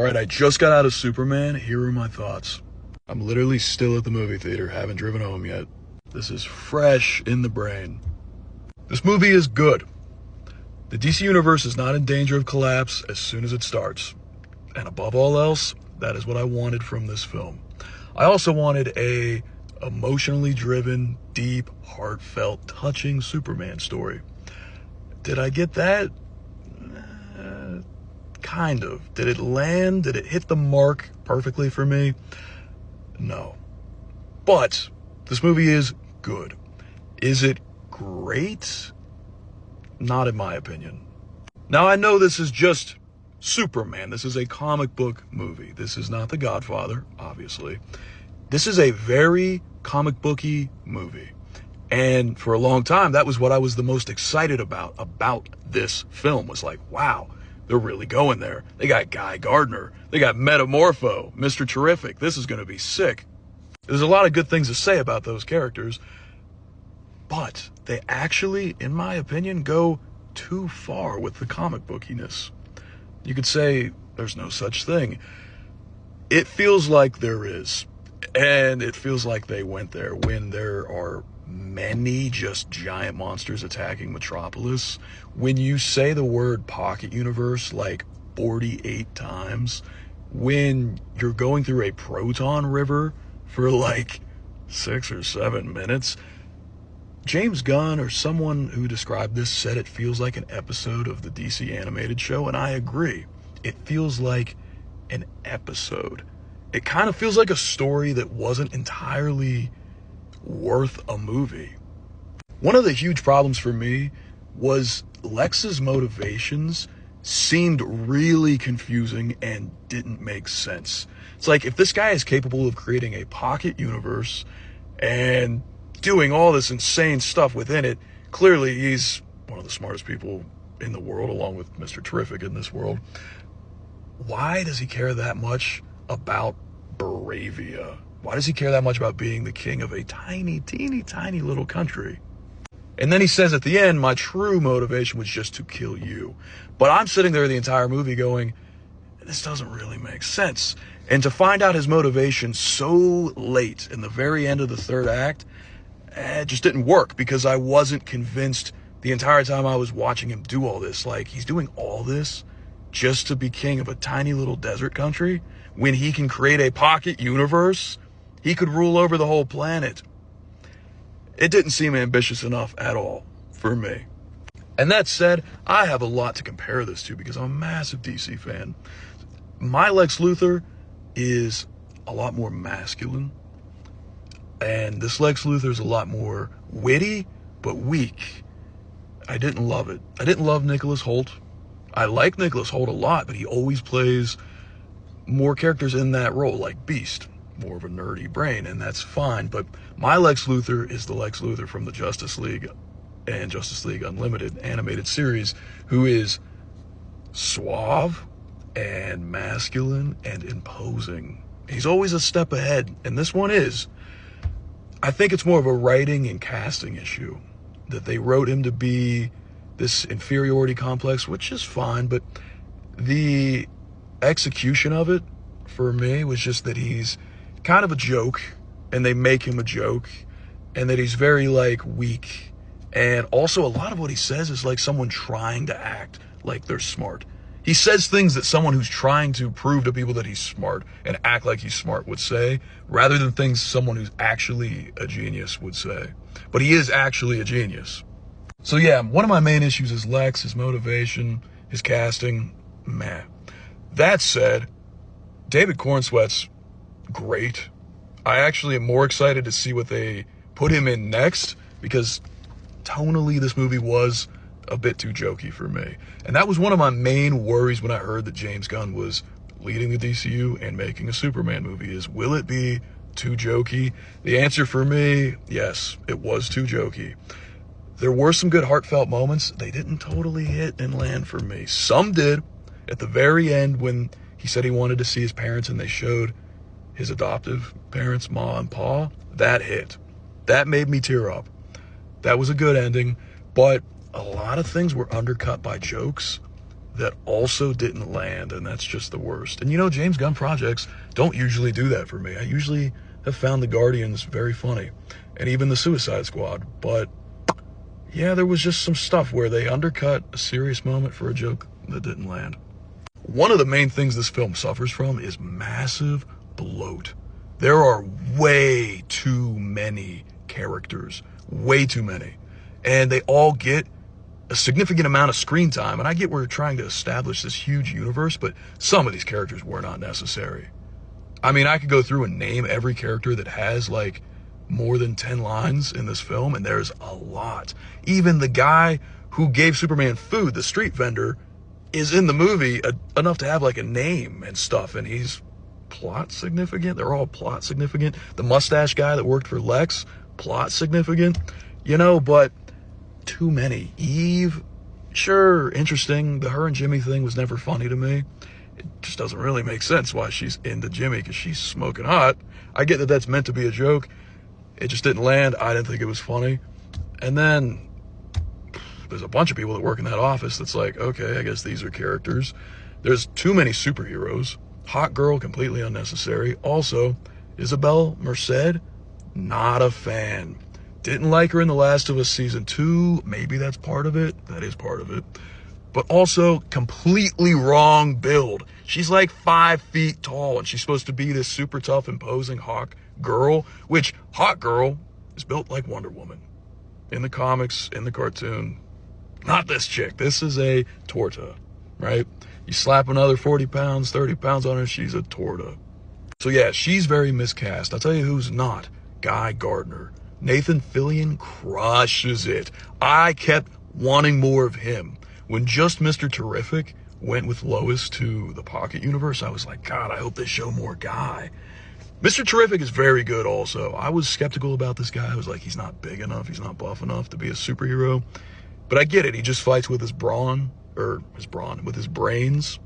Alright, I just got out of Superman. Here are my thoughts. I'm literally still at the movie theater, haven't driven home yet. This is fresh in the brain. This movie is good. The DC Universe is not in danger of collapse as soon as it starts. And above all else, that is what I wanted from this film. I also wanted a emotionally driven, deep, heartfelt, touching Superman story. Did I get that? Kind of. Did it land? Did it hit the mark perfectly for me? No. But this movie is good. Is it great? Not in my opinion. Now, I know this is just Superman. This is a comic book movie. This is not The Godfather, obviously. This is a very comic booky movie. And for a long time, that was what I was the most excited about this film. Was like, wow, they're really going there. They got Guy Gardner. They got Metamorpho, Mr. Terrific. This is going to be sick. There's a lot of good things to say about those characters. But they actually, in my opinion, go too far with the comic bookiness. You could say there's no such thing. It feels like there is. And it feels like they went there when there are many just giant monsters attacking Metropolis. When you say the word pocket universe like 48 times, when you're going through a proton river for like 6 or 7 minutes, James Gunn or someone who described this said it feels like an episode of the DC animated show, and I agree. It feels like an episode. It kind of feels like a story that wasn't entirely worth a movie. One of the huge problems for me was Lex's motivations seemed really confusing and didn't make sense. It's like, if this guy is capable of creating a pocket universe and doing all this insane stuff within it, clearly he's one of the smartest people in the world, along with Mr. Terrific in this world. Why does he care that much about Bravia? Why does he care that much about being the king of a tiny, teeny, tiny little country? And then he says at the end, my true motivation was just to kill you. But I'm sitting there the entire movie going, this doesn't really make sense. And to find out his motivation so late in the very end of the third act, it just didn't work, because I wasn't convinced the entire time I was watching him do all this. Like, he's doing all this just to be king of a tiny little desert country when he can create a pocket universe. He could rule over the whole planet. It didn't seem ambitious enough at all for me. And that said, I have a lot to compare this to because I'm a massive DC fan. My Lex Luthor is a lot more masculine, and this Lex Luthor is a lot more witty, but weak. I didn't love it. I didn't love Nicholas Hoult. I like Nicholas Hoult a lot, but he always plays more characters in that role, like Beast, more of a nerdy brain, and that's fine. But my Lex Luthor is the Lex Luthor from the Justice League and Justice League Unlimited animated series, who is suave and masculine and imposing. He's always a step ahead, and this one is. I think it's more of a writing and casting issue, that they wrote him to be this inferiority complex, which is fine, but the execution of it for me was just that he's kind of a joke, and they make him a joke, and that he's very like weak. And also a lot of what he says is like someone trying to act like they're smart. He says things that someone who's trying to prove to people that he's smart and act like he's smart would say, rather than things someone who's actually a genius would say. But he is actually a genius. So yeah, one of my main issues is Lex, his motivation, his casting, meh. That said, David Cornsweet's great. I actually am more excited to see what they put him in next, because tonally this movie was a bit too jokey for me. And that was one of my main worries when I heard that James Gunn was leading the DCU and making a Superman movie, is, will it be too jokey? The answer for me, yes, it was too jokey. There were some good heartfelt moments. They didn't totally hit and land for me. Some did. At the very end, when he said he wanted to see his parents and they showed his adoptive parents, Ma and Pa, that hit. That made me tear up. That was a good ending, but a lot of things were undercut by jokes that also didn't land, and that's just the worst. And you know, James Gunn projects don't usually do that for me. I usually have found the Guardians very funny, and even the Suicide Squad. But yeah, there was just some stuff where they undercut a serious moment for a joke that didn't land. One of the main things this film suffers from is massive bloat. There are way too many characters, way too many. And they all get a significant amount of screen time. And I get we're trying to establish this huge universe, but some of these characters were not necessary. I mean, I could go through and name every character that has like more than 10 lines in this film, and there's a lot. Even the guy who gave Superman food, the street vendor, is in the movie enough to have like a name and stuff, and he's plot significant. They're all plot significant. The mustache guy that worked for Lex, plot significant, you know, but too many. Eve, sure, interesting. The her and Jimmy thing was never funny to me. It just doesn't really make sense why she's into Jimmy, because she's smoking hot. I get that that's meant to be a joke. It just didn't land. I didn't think it was funny. And then there's a bunch of people that work in that office that's like, okay, I guess these are characters. There's too many superheroes. Hot girl, completely unnecessary. Also, Isabel Merced, not a fan. Didn't like her in The Last of Us Season 2. Maybe that's part of it. That is part of it. But also, completely wrong build. She's like 5 feet tall, and she's supposed to be this super tough, imposing Hawk girl, which Hawk Girl is built like Wonder Woman. In the comics, in the cartoon. Not this chick. This is a torta, right? You slap another 40 pounds, 30 pounds on her, she's a torta. So yeah, she's very miscast. I'll tell you who's not. Guy Gardner. Nathan Fillion crushes it. I kept wanting more of him. When just Mr. Terrific went with Lois to the Pocket Universe, I was like, God, I hope they show more Guy. Mr. Terrific is very good also. I was skeptical about this guy. I was like, he's not big enough, he's not buff enough to be a superhero. But I get it. He just fights with his with his brains,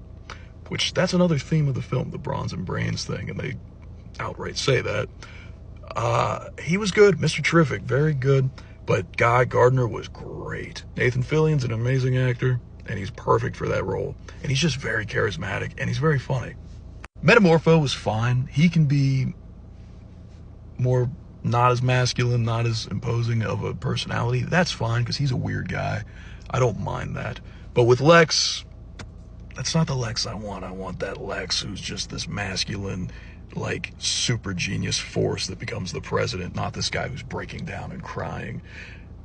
which that's another theme of the film, the bronze and brains thing, and they outright say that. He was good. Mr. Terrific, very good. But Guy Gardner was great. Nathan Fillion's an amazing actor, and he's perfect for that role. And he's just very charismatic, and he's very funny. Metamorpho was fine. He can be more not as masculine, not as imposing of a personality. That's fine, because he's a weird guy. I don't mind that. But with Lex, that's not the Lex I want. I want that Lex who's just this masculine, like, super genius force that becomes the president, not this guy who's breaking down and crying.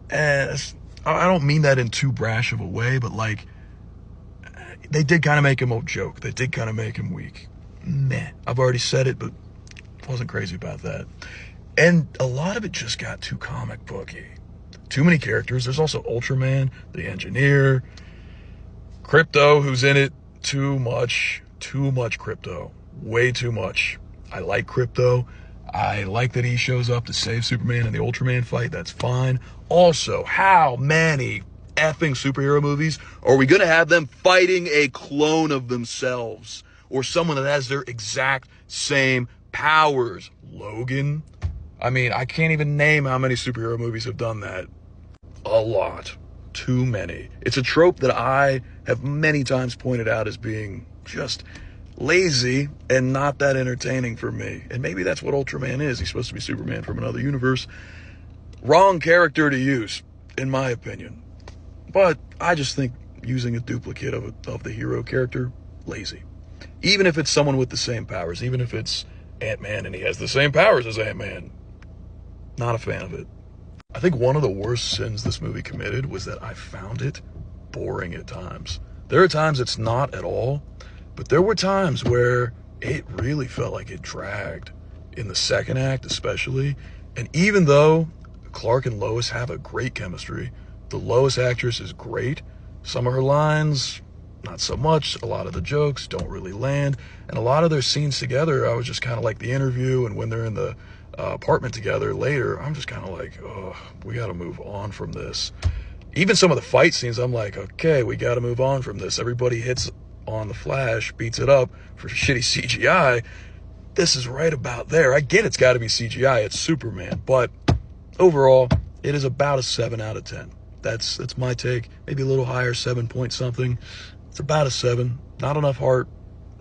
And I don't mean that in too brash of a way, but, like, they did kind of make him a joke. They did kind of make him weak. Meh. I've already said it, but wasn't crazy about that. And a lot of it just got too comic booky. Too many characters. There's also Ultraman, the engineer, Crypto, who's in it. Too much Crypto. Way too much. I like Crypto. I like that he shows up to save Superman in the Ultraman fight. That's fine. Also, how many effing superhero movies are we going to have them fighting a clone of themselves? Or someone that has their exact same powers? Logan? I mean, I can't even name how many superhero movies have done that. A lot. Too many. It's a trope that I have many times pointed out as being just lazy and not that entertaining for me. And maybe that's what Ultraman is. He's supposed to be Superman from another universe. Wrong character to use, in my opinion. But I just think using a duplicate of the hero character, lazy. Even if it's someone with the same powers, even if it's Ant-Man and he has the same powers as Ant-Man, not a fan of it. I think one of the worst sins this movie committed was that I found it boring at times. There are times it's not at all, but there were times where it really felt like it dragged. In the second act especially. And even though Clark and Lois have a great chemistry, the Lois actress is great, some of her lines, not so much. A lot of the jokes don't really land. And a lot of their scenes together, I was just kind of like the interview, and when they're in the apartment together later, I'm just kind of like, oh, we got to move on from this. Even some of the fight scenes, I'm like, okay, we got to move on from this. Everybody hits on the Flash, beats it up for shitty CGI. This is right about there. I get it's got to be CGI. It's Superman. But overall, it is about a 7 out of 10. That's my take. Maybe a little higher, 7 point something. It's about a 7. Not enough heart.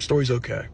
Story's okay.